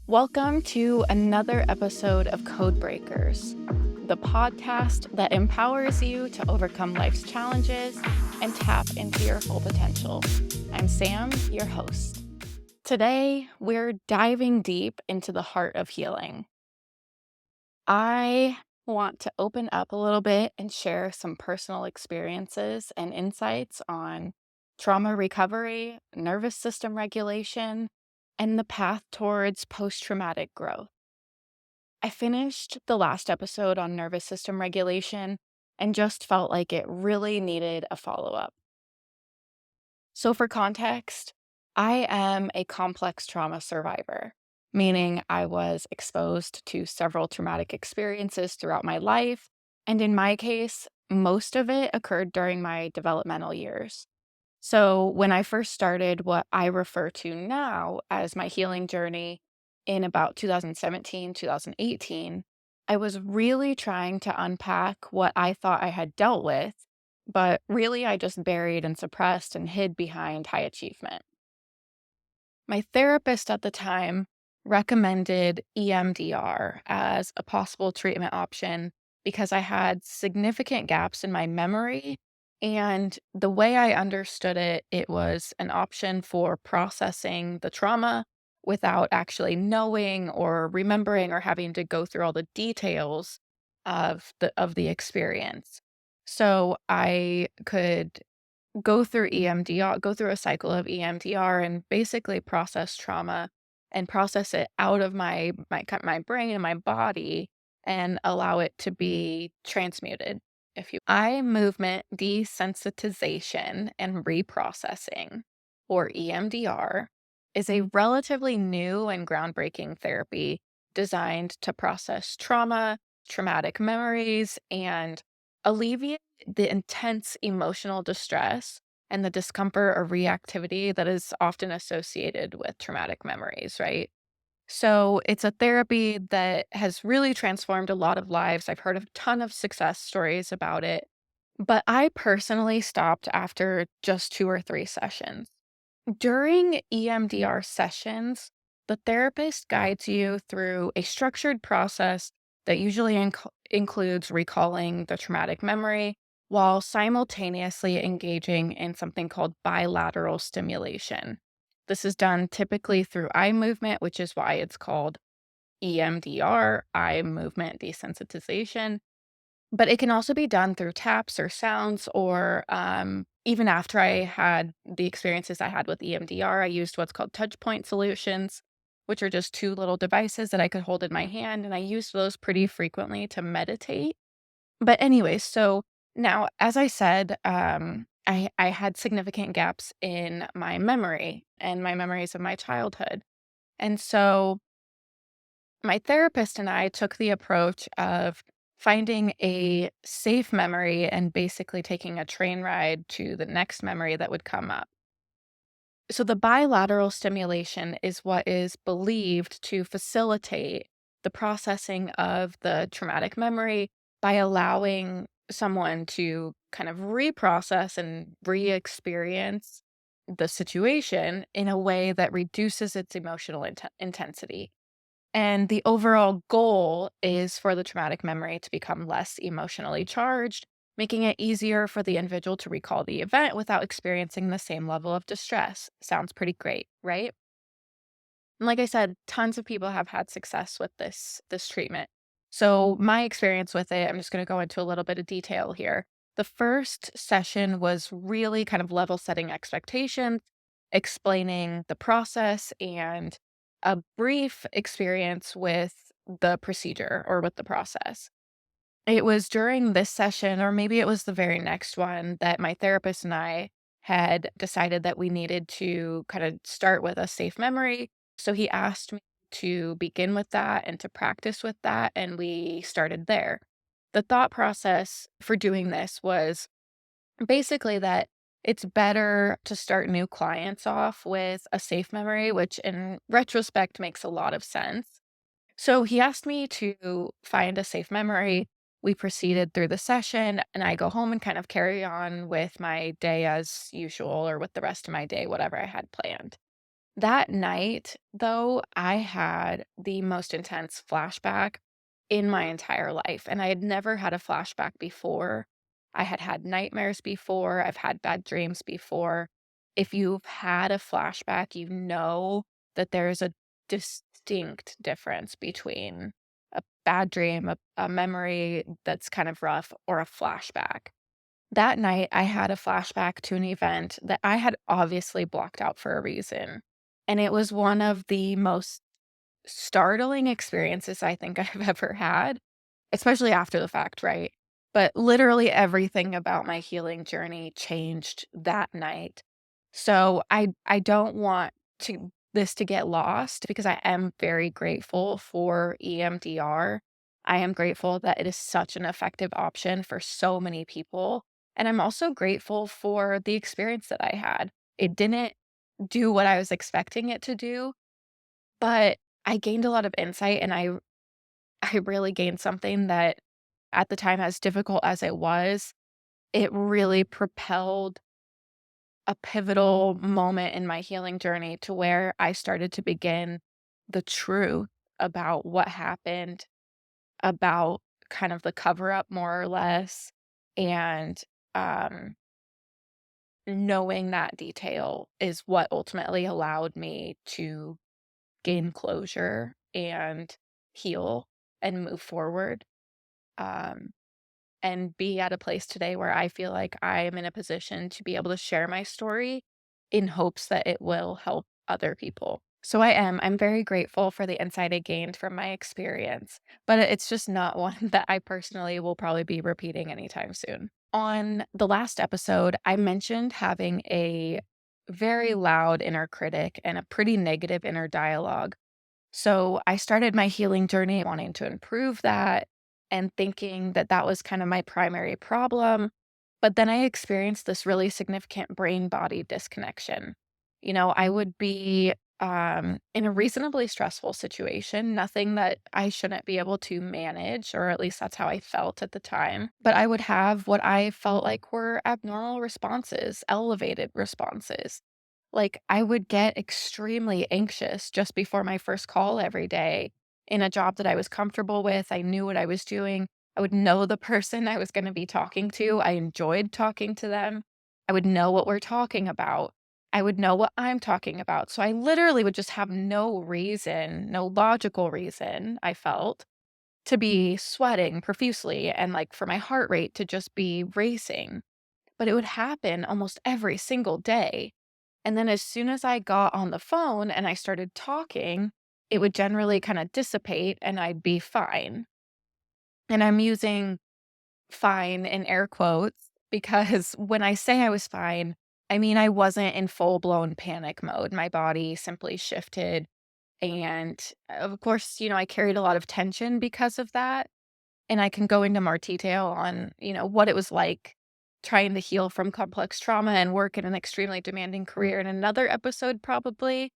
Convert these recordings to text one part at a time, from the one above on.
Welcome to another episode of Code Breakers, the podcast that empowers you to overcome life's challenges and tap into your full potential. I'm Sam, your host. Today, we're diving deep into the heart of healing. I want to open up a little bit and share some personal experiences and insights on trauma recovery, nervous system regulation, and the path towards post-traumatic growth. I finished the last episode on nervous system regulation and just felt like it really needed a follow-up. So for context, I am a complex trauma survivor, meaning I was exposed to several traumatic experiences throughout my life, and in my case, most of it occurred during my developmental years. So when I first started what I refer to now as my healing journey in about 2017, 2018, I was really trying to unpack what I thought I had dealt with, but really I just buried and suppressed and hid behind high achievement. My therapist at the time recommended EMDR as a possible treatment option because I had significant gaps in my memory. And the way I understood it, it was an option for processing the trauma without actually knowing or remembering or having to go through all the details of the experience. So I could go through a cycle of EMDR and basically process trauma and process it out of my brain and my body and allow it to be transmuted. If you eye movement desensitization and reprocessing, or EMDR, is a relatively new and groundbreaking therapy designed to process trauma, traumatic memories, and alleviate the intense emotional distress and the discomfort or reactivity that is often associated with traumatic memories, right? So it's a therapy that has really transformed a lot of lives. I've heard a ton of success stories about it, but I personally stopped after just 2 or 3 sessions. During EMDR sessions, the therapist guides you through a structured process that usually includes recalling the traumatic memory while simultaneously engaging in something called bilateral stimulation. This is done typically through eye movement, which is why it's called EMDR, eye movement desensitization. But it can also be done through taps or sounds, or even after I had the experiences I had with EMDR, I used what's called touch point solutions, which are just two little devices that I could hold in my hand. And I used those pretty frequently to meditate. But anyways, so now, as I said, I had significant gaps in my memory and my memories of my childhood. And so my therapist and I took the approach of finding a safe memory and basically taking a train ride to the next memory that would come up. So, the bilateral stimulation is what is believed to facilitate the processing of the traumatic memory by allowing someone to kind of reprocess and re experience the situation in a way that reduces its emotional intensity. And the overall goal is for the traumatic memory to become less emotionally charged, making it easier for the individual to recall the event without experiencing the same level of distress. Sounds pretty great, right? And like I said, tons of people have had success with this treatment. So my experience with it, I'm just going to go into a little bit of detail here. The first session was really kind of level setting expectations, explaining the process and a brief experience with the procedure or with the process. It was during this session, or maybe it was the very next one, that my therapist and I had decided that we needed to kind of start with a safe memory. So he asked me to begin with that and to practice with that, and we started there. The thought process for doing this was basically that it's better to start new clients off with a safe memory, which in retrospect makes a lot of sense. So he asked me to find a safe memory. We proceeded through the session, and I go home and kind of carry on with my day as usual or with the rest of my day, whatever I had planned. That night, though, I had the most intense flashback in my entire life, and I had never had a flashback before. I had had nightmares before, I've had bad dreams before. If you've had a flashback, you know that there's a distinct difference between a bad dream, a memory that's kind of rough, or a flashback. That night, I had a flashback to an event that I had obviously blocked out for a reason, and it was one of the most startling experiences I think I've ever had, especially after the fact, right? But literally everything about my healing journey changed that night. So I don't want to this to get lost because I am very grateful for EMDR. I am grateful that it is such an effective option for so many people. And I'm also grateful for the experience that I had. It didn't do what I was expecting it to do, but I gained a lot of insight and I really gained something that at the time, as difficult as it was, it really propelled a pivotal moment in my healing journey to where I started to begin the truth about what happened, about kind of the cover up more or less, and um knowing that detail is what ultimately allowed me to gain closure and heal and move forward, um, and be at a place today where I feel like I am in a position to be able to share my story in hopes that it will help other people. So I'm very grateful for the insight I gained from my experience, but it's just not one that I personally will probably be repeating anytime soon. On the last episode, I mentioned having a very loud inner critic and a pretty negative inner dialogue. So I started my healing journey wanting to improve that and thinking that that was kind of my primary problem. But then I experienced this really significant brain body disconnection. I would be in a reasonably stressful situation, nothing that I shouldn't be able to manage, or at least that's how I felt at the time. But I would have what I felt like were abnormal responses, elevated responses. Like, I would get extremely anxious just before my first call every day in a job that I was comfortable with. I knew what I was doing. I would know the person I was gonna be talking to. I enjoyed talking to them. I would know what we're talking about. I would know what I'm talking about. So I literally would just have no reason, no logical reason, I felt, to be sweating profusely and, like, for my heart rate to just be racing. But it would happen almost every single day. And then as soon as I got on the phone and I started talking, it would generally kind of dissipate and I'd be fine. And I'm using fine in air quotes because when I say I was fine, I mean I wasn't in full blown panic mode. My body simply shifted. And of course, I carried a lot of tension because of that. And I can go into more detail on, what it was like trying to heal from complex trauma and work in an extremely demanding career in another episode probably,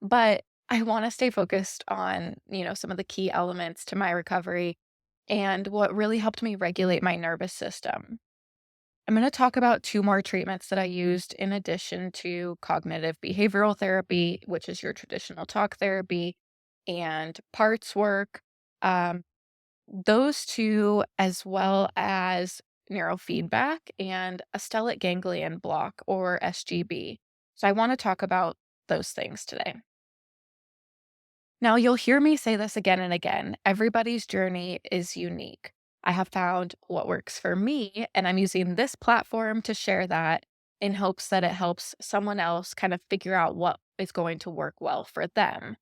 but I wanna stay focused on, some of the key elements to my recovery and what really helped me regulate my nervous system. I'm gonna talk about 2 more treatments that I used in addition to cognitive behavioral therapy, which is your traditional talk therapy, and parts work. Um, those 2, as well as neurofeedback and a stellate ganglion block, or SGB. So I wanna talk about those things today. Now, you'll hear me say this again and again. Everybody's journey is unique. I have found what works for me, and I'm using this platform to share that in hopes that it helps someone else kind of figure out what is going to work well for them.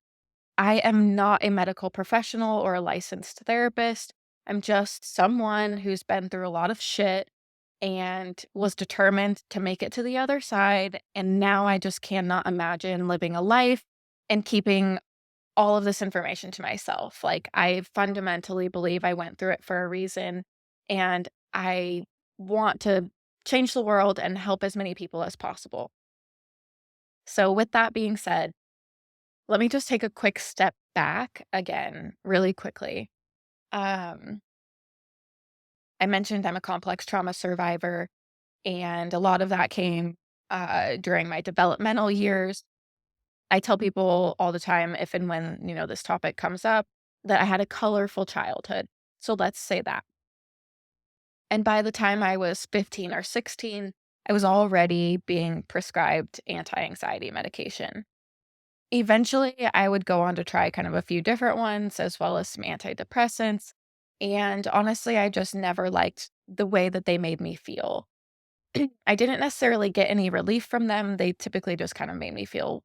I am not a medical professional or a licensed therapist. I'm just someone who's been through a lot of shit and was determined to make it to the other side. And now I just cannot imagine living a life and keeping all of this information to myself. Like, I fundamentally believe I went through it for a reason, and I want to change the world and help as many people as possible. So, with that being said, let me just take a quick step back again, really quickly. Um, I mentioned I'm a complex trauma survivor, and a lot of that came during my developmental years. I tell people all the time if and when, this topic comes up, that I had a colorful childhood. So let's say that. And by the time I was 15 or 16, I was already being prescribed anti-anxiety medication. Eventually, I would go on to try kind of a few different ones as well as some antidepressants. And honestly, I just never liked the way that they made me feel. I didn't necessarily get any relief from them. They typically just kind of made me feel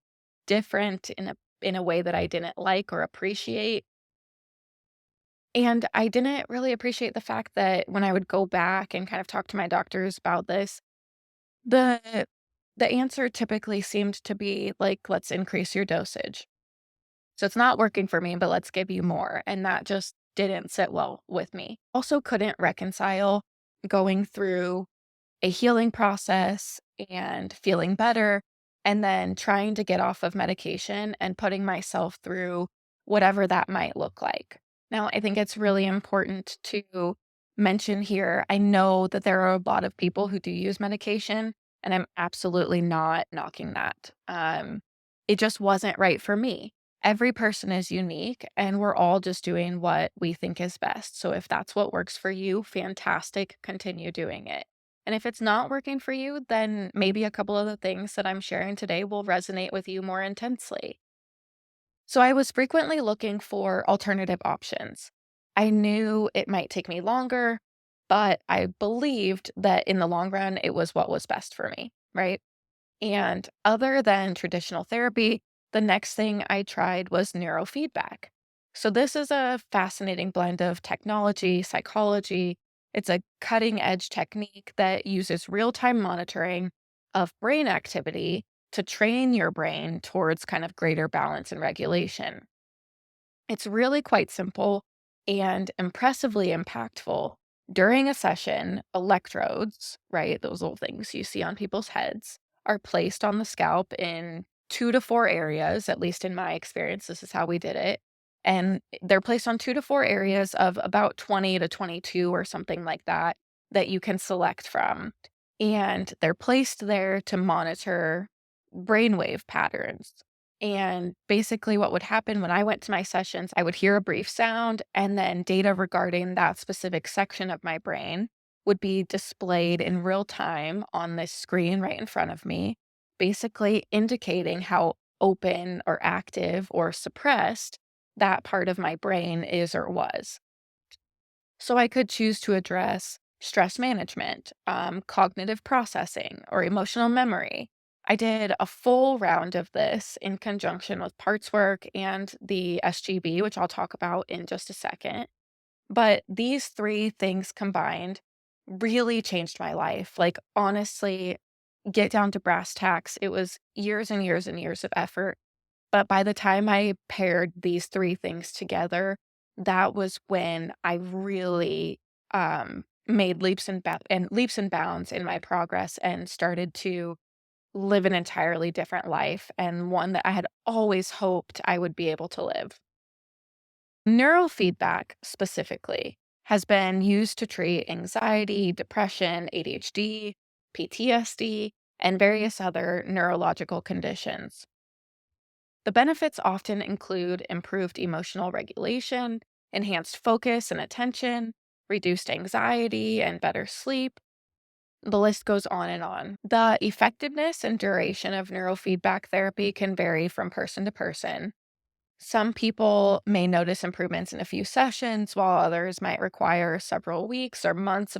different in a way that I didn't like or appreciate. And I didn't really appreciate the fact that when I would go back and kind of talk to my doctors about this, the the answer typically seemed to be like, let's increase your dosage. So it's not working for me, but let's give you more. And that just didn't sit well with me. Also couldn't reconcile going through a healing process and feeling better, and then trying to get off of medication and putting myself through whatever that might look like. Now, I think it's really important to mention here. I know that there are a lot of people who do use medication, and I'm absolutely not knocking that. It just wasn't right for me. Every person is unique, and we're all just doing what we think is best. So if that's what works for you, fantastic, continue doing it. And if it's not working for you, then maybe a couple of the things that I'm sharing today will resonate with you more intensely. So I was frequently looking for alternative options. I knew it might take me longer, but I believed that in the long run, it was what was best for me, right? And other than traditional therapy, the next thing I tried was neurofeedback. So, this is a fascinating blend of technology, psychology. It's a cutting edge technique that uses real time monitoring of brain activity to train your brain towards kind of greater balance and regulation. It's really quite simple and impressively impactful. During a session, electrodes, right, those little things you see on people's heads, are placed on the scalp in 2 to 4 areas, at least in my experience, this is how we did it. And they're placed on 2 to 4 areas of about 20 to 22 or something like that, that you can select from. And they're placed there to monitor brainwave patterns. And basically, what would happen when I went to my sessions, I would hear a brief sound, and then data regarding that specific section of my brain would be displayed in real time on this screen right in front of me, basically indicating how open or active or suppressed that part of my brain is or was. So I could choose to address stress management, cognitive processing, or emotional memory. I did a full round of this in conjunction with parts work and the SGB, which I'll talk about in just a second. But these three things combined really changed my life. Like, honestly, get down to brass tacks. It was years and years and years of effort, but by the time I paired these 3 things together, that was when I really, made leaps and bounds in my progress and started to live an entirely different life, and one that I had always hoped I would be able to live. Neurofeedback, specifically, has been used to treat anxiety, depression, ADHD, PTSD, and various other neurological conditions. The benefits often include improved emotional regulation, enhanced focus and attention, reduced anxiety, and better sleep. The list goes on and on. The effectiveness and duration of neurofeedback therapy can vary from person to person. Some people may notice improvements in a few sessions, while others might require several weeks or months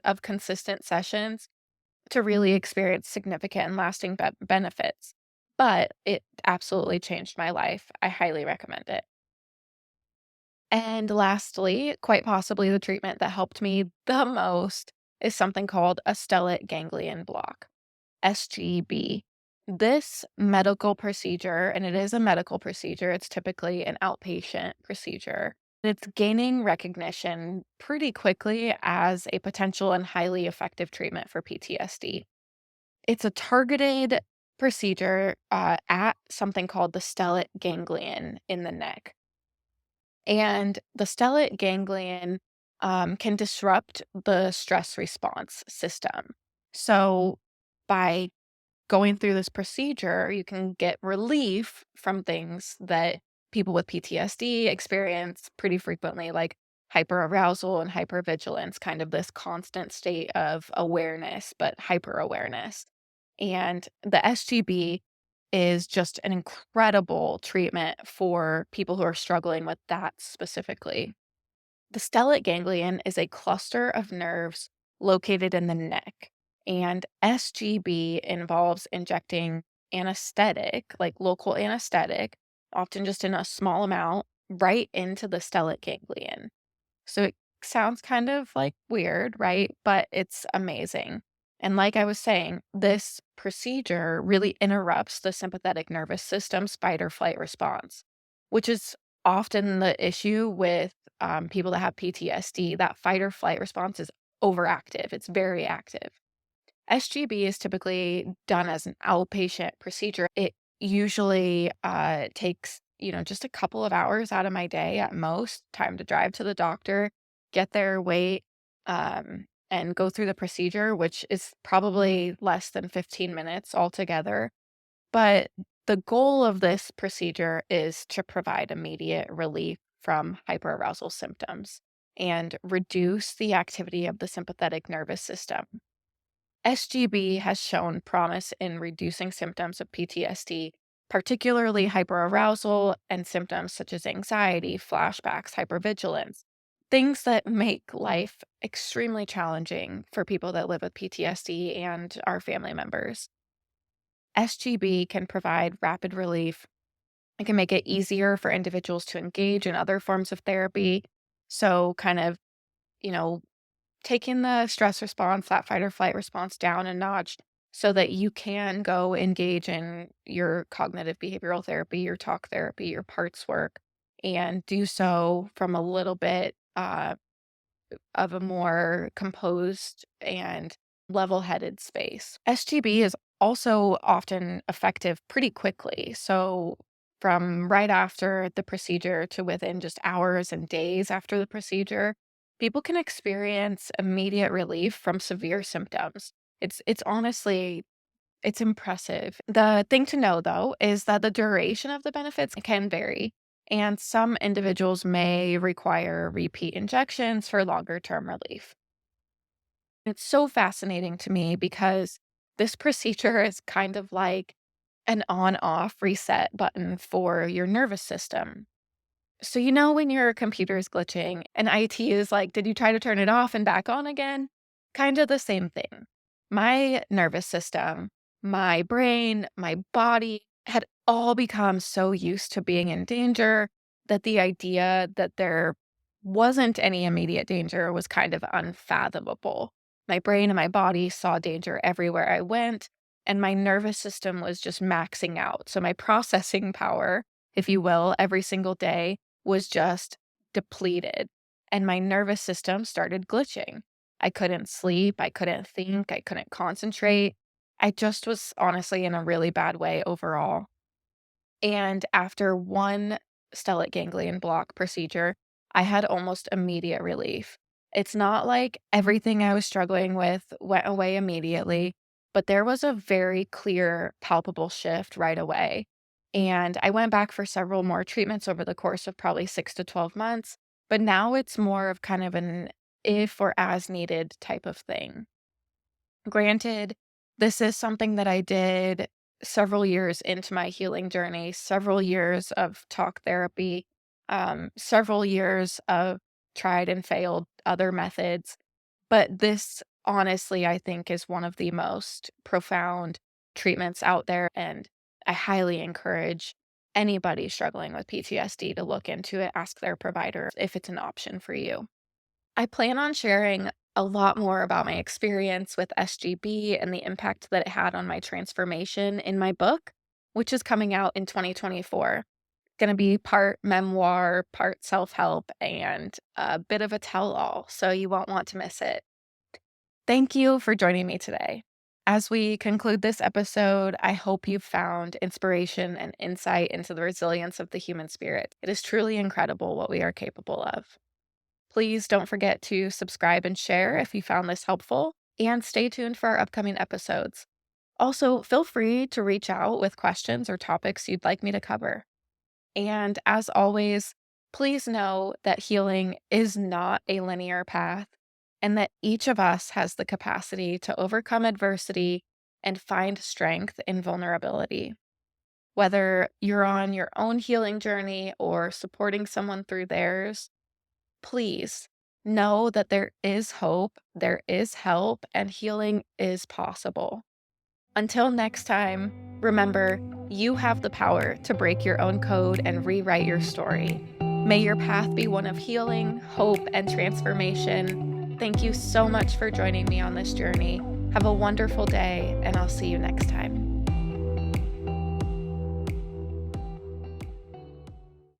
of consistent sessions to really experience significant and lasting benefits. But it absolutely changed my life. I highly recommend it. And lastly, quite possibly the treatment that helped me the most is something called a stellate ganglion block, SGB. This medical procedure, and it is a medical procedure, it's typically an outpatient procedure. It's gaining recognition pretty quickly as a potential and highly effective treatment for PTSD. It's a targeted procedure, at something called the stellate ganglion in the neck, and the stellate ganglion, can disrupt the stress response system. So, by going through this procedure, you can get relief from things that people with PTSD experience pretty frequently, like hyperarousal and hypervigilance, kind of this constant state of awareness, but hyper awareness. And the SGB is just an incredible treatment for people who are struggling with that specifically. The stellate ganglion is a cluster of nerves located in the neck, and SGB involves injecting anesthetic, like local anesthetic, often just in a small amount, right into the stellate ganglion. So it sounds kind of like weird, right? But it's amazing. And like I was saying, this procedure really interrupts the sympathetic nervous system's fight or flight response, which is often the issue with people that have PTSD. That fight or flight response is overactive, it's very active. SGB is typically done as an outpatient procedure. It usually takes, just a couple of hours out of my day at most, time to drive to the doctor, get there, wait, and go through the procedure, which is probably less than 15 minutes altogether. But the goal of this procedure is to provide immediate relief from hyperarousal symptoms and reduce the activity of the sympathetic nervous system. SGB has shown promise in reducing symptoms of PTSD, particularly hyperarousal and symptoms such as anxiety, flashbacks, hypervigilance, things that make life extremely challenging for people that live with PTSD and our family members. SGB can provide rapid relief. It can make it easier for individuals to engage in other forms of therapy. So, kind of, you know, taking the stress response, that fight or flight response down a notch so that you can go engage in your cognitive behavioral therapy, your talk therapy, your parts work, and do so from a little bit of a more composed and level headed space. SGB is also often effective pretty quickly. So, from right after the procedure to within just hours and days after the procedure, people can experience immediate relief from severe symptoms. It's honestly it's impressive. The thing to know though is that the duration of the benefits can vary, and some individuals may require repeat injections for longer term relief. It's so fascinating to me because this procedure is kind of like an on off reset button for your nervous system. So, when your computer is glitching and IT is like, did you try to turn it off and back on again? Kind of the same thing. My nervous system, my brain, my body had all become so used to being in danger that the idea that there wasn't any immediate danger was kind of unfathomable. My brain and my body saw danger everywhere I went, and my nervous system was just maxing out. So, my processing power, if you will, every single day was just depleted, and my nervous system started glitching. I couldn't sleep, I couldn't think, I couldn't concentrate. I just was honestly in a really bad way overall. And after one stellate ganglion block procedure, I had almost immediate relief. It's not like everything I was struggling with went away immediately, but there was a very clear, palpable shift right away. And I went back for several more treatments over the course of probably 6 to 12 months, but now it's more of kind of an if or as needed type of thing. Granted, this is something that I did several years into my healing journey, several years of talk therapy, several years of tried and failed other methods. But this, honestly, I think is one of the most profound treatments out there. And I highly encourage anybody struggling with PTSD to look into it, ask their provider if it's an option for you. I plan on sharing a lot more about my experience with SGB and the impact that it had on my transformation in my book, which is coming out in 2024. Going to be part memoir, part self help, and a bit of a tell all, so you won't want to miss it. Thank you for joining me today. As we conclude this episode, I hope you've found inspiration and insight into the resilience of the human spirit. It is truly incredible what we are capable of. Please don't forget to subscribe and share if you found this helpful, and stay tuned for our upcoming episodes. Also, feel free to reach out with questions or topics you'd like me to cover. And as always, please know that healing is not a linear path and that each of us has the capacity to overcome adversity and find strength in vulnerability. Whether you're on your own healing journey or supporting someone through theirs, please know that there is hope, there is help, and healing is possible. Until next time, remember, you have the power to break your own code and rewrite your story. May your path be one of healing, hope, and transformation. Thank you so much for joining me on this journey. Have a wonderful day, and I'll see you next time.